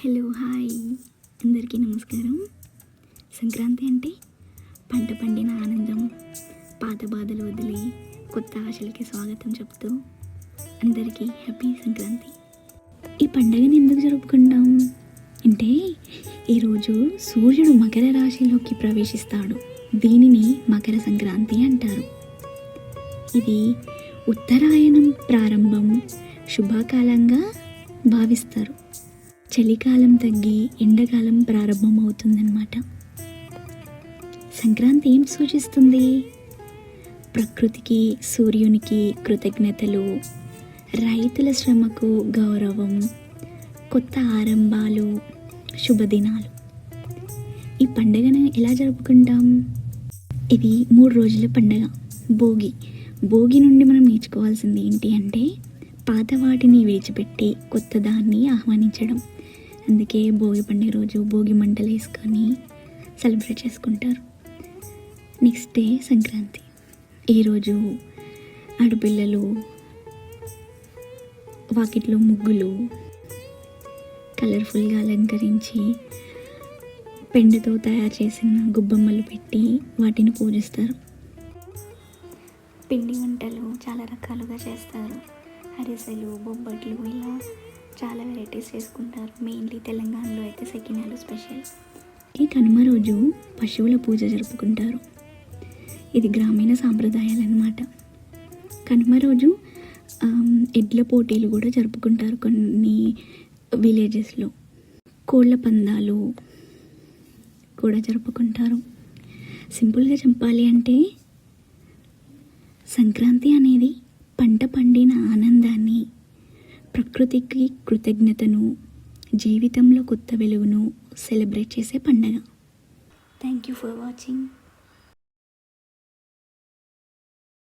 Hello hi అందరికీ నమస్కారం. సంక్రాంతి అంటే పంట పండిన ఆనందం, పాత బాధలు వదిలి కొత్త ఆశలకి స్వాగతం చెప్తూ అందరికీ హ్యాపీ సంక్రాంతి. ఈ పండుగని ఎందుకు జరుపుకుంటాం అంటే ఈరోజు సూర్యుడు మకర రాశిలోకి ప్రవేశిస్తాడు. దీనిని మకర సంక్రాంతి అంటారు. ఇది ఉత్తరాయణం ప్రారంభం, శుభకాలంగా భావిస్తారు. చలికాలం తగ్గి ఎండాకాలం ప్రారంభమవుతుందన్నమాట. సంక్రాంతి ఏం సూచిస్తుంది? ప్రకృతికి, సూర్యునికి కృతజ్ఞతలు, రైతుల శ్రమకు గౌరవం, కొత్త ఆరంభాలు, శుభదినాలు. ఈ పండుగను ఎలా జరుపుకుంటాం? ఇది 3 రోజుల పండుగ. భోగి నుండి మనం నేర్చుకోవాల్సింది ఏంటి అంటే పాత వాటిని విడిచిపెట్టి కొత్త దాన్ని ఆహ్వానించడం. అందుకే భోగి పండుగ రోజు భోగి మంటలు వేసుకొని సెలబ్రేట్ చేసుకుంటారు. Next day Sankranti. ఈరోజు ఆడపిల్లలు వాకిట్లో ముగ్గులు కలర్ఫుల్గా అలంకరించి పెండతో తయారు చేసిన గుబ్బమ్మలు పెట్టి వాటిని పూజిస్తారు. పిండి వంటలు చాలా రకాలుగా చేస్తారు. అరిసెలు, బొబ్బట్లు, ఇలా చాలా వెరైటీస్ చేసుకుంటారు. మెయిన్లీ తెలంగాణలో అయితే సకినాలు స్పెషల్. ఈ కనుమ రోజు పశువుల పూజ జరుపుకుంటారు. ఇది గ్రామీణ సాంప్రదాయాలు అన్నమాట. కనుమ రోజు ఎడ్ల పోటీలు కూడా జరుపుకుంటారు కొన్ని విలేజెస్లో. కోళ్ళ పందాలు కూడా జరుపుకుంటారు. సింపుల్గా చెప్పాలి అంటే సంక్రాంతి అనేది పంట పండిన ఆనందాన్ని, ప్రకృతికి కృతజ్ఞతను, జీవితంలో కొత్త వెలుగును సెలబ్రేట్ చేసే పండగ. Thank you for watching.